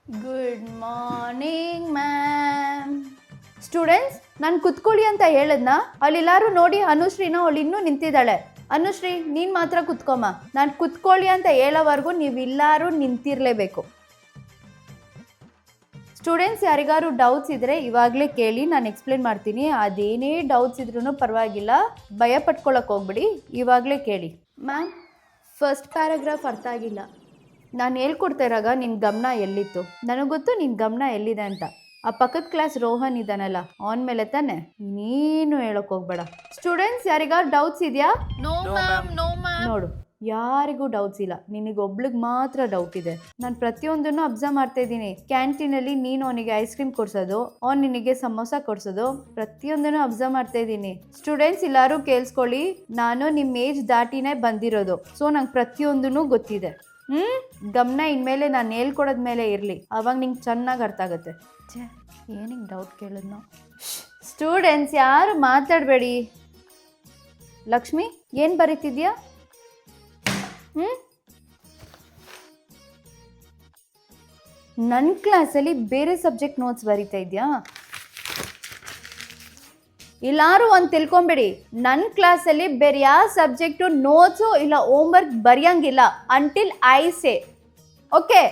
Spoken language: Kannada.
Good morning ma'am. ಸ್ಟೂಡೆಂಟ್ಸ್, ನಾನು ಕುತ್ಕೊಳ್ಳಿ ಅಂತ ಹೇಳದ್ನಾ? ಅಲ್ಲೆಲ್ಲರೂ ನೋಡಿ ಅನುಶ್ರೀನ, ಅವಳು ಇನ್ನೂ ನಿಂತಿದ್ದಾಳೆ. ಅನುಶ್ರೀ, ನೀನು ಮಾತ್ರ ಕುತ್ಕೊಮ್ಮ. ನಾನು ಕುತ್ಕೊಳ್ಳಿ ಅಂತ ಹೇಳೋವರೆಗೂ ನೀವೆಲ್ಲರೂ ನಿಂತಿರಲೇಬೇಕು. ಸ್ಟೂಡೆಂಟ್ಸ್, ಯಾರಿಗಾರು ಡೌಟ್ಸ್ ಇದ್ದರೆ ಇವಾಗಲೇ ಕೇಳಿ, ನಾನು ಎಕ್ಸ್ಪ್ಲೇನ್ ಮಾಡ್ತೀನಿ. ಅದೇನೇ ಡೌಟ್ಸ್ ಇದ್ರೂ ಪರವಾಗಿಲ್ಲ, ಭಯ ಪಟ್ಕೊಳ್ಳೋಕೆ ಹೋಗ್ಬಿಡಿ, ಇವಾಗಲೇ ಕೇಳಿ. ಮ್ಯಾಮ್, ಫಸ್ಟ್ ಪ್ಯಾರಾಗ್ರಾಫ್ ಅರ್ಥ ಆಗಿಲ್ಲ. ನಾನು ಹೇಳ್ಕೊಡ್ತಾ ಇರಾಗ ನಿನ್ನ ಗಮನ ಎಲ್ಲಿತ್ತು? ನನಗೆ ಗೊತ್ತು ನಿನ್ನ ಗಮನ ಎಲ್ಲಿದೆ ಅಂತ. ಆ ಪಕ್ಕದ ಕ್ಲಾಸ್ ರೋಹನ್ ಇದ್ದಾನಲ್ಲ, ಅವನ ಮೇಲೆ ತಾನೆ. ನೀನು ಹೇಳೋಕೆ ಹೋಗ್ಬೇಡ. ಸ್ಟೂಡೆಂಟ್ಸ್, ಯಾರಿಗಾರು ಡೌಟ್ಸ್ ಇದೆಯಾ? ನೋಡು, ಯಾರಿಗೂ ಡೌಟ್ಸ್ ಇಲ್ಲ, ನಿನಗೊಬ್ಳಿಗೆ ಮಾತ್ರ ಡೌಟ್ ಇದೆ. ನಾನು ಪ್ರತಿಯೊಂದನ್ನು ಅಬ್ಸರ್ವ್ ಮಾಡ್ತಾ ಇದ್ದೀನಿ. ಕ್ಯಾಂಟೀನಲ್ಲಿ ನೀನು ಅವನಿಗೆ ಐಸ್ ಕ್ರೀಮ್ ಕೊಡ್ಸೋದು, ಅವ್ನು ನಿನಗೆ ಸಮೋಸ ಕೊಡ್ಸೋದು, ಪ್ರತಿಯೊಂದನ್ನು ಅಬ್ಸರ್ವ್ ಮಾಡ್ತಾ ಇದ್ದೀನಿ. ಸ್ಟೂಡೆಂಟ್ಸ್, ಎಲ್ಲರೂ ಕೇಳಿಸ್ಕೊಳ್ಳಿ, ನಾನು ನಿಮ್ಮ ಏಜ್ ದಾಟಿನೇ ಬಂದಿರೋದು, ಸೊ ನಂಗೆ ಪ್ರತಿಯೊಂದೂ ಗೊತ್ತಿದೆ. ಗಮನ ಇನ್ಮೇಲೆ ನಾನು ಹೇಳ್ಕೊಡೋದ ಮೇಲೆ ಇರಲಿ, ಅವಾಗ ನಿಂಗೆ ಚೆನ್ನಾಗಿ ಅರ್ಥ ಆಗುತ್ತೆ. ಏನಿಗೆ ಡೌಟ್ ಕೇಳಿದ್ನೋ? ಸ್ಟೂಡೆಂಟ್ಸ್, ಯಾರು ಮಾತಾಡಬೇಡಿ. ಲಕ್ಷ್ಮಿ, ಏನು ಬರೀತಿದ್ಯಾ? ನನ್ನ ಕ್ಲಾಸಲ್ಲಿ ಬೇರೆ ಸಬ್ಜೆಕ್ಟ್ ನೋಟ್ಸ್ ಬರೀತಾ ಇದೆಯಾ? ಎಲ್ಲರೂ ಒಂದು ತಿಳ್ಕೊಂಬಿಡಿ, ನನ್ನ ಕ್ಲಾಸಲ್ಲಿ ಬೇರೆ ಯಾವ ಸಬ್ಜೆಕ್ಟು ನೋಟ್ಸು ಇಲ್ಲ ಹೋಮ್ವರ್ಕ್ ಬರೆಯಂಗಿಲ್ಲ ಅಂಟಿಲ್ ಐ ಸೇ. ಓಕೆ?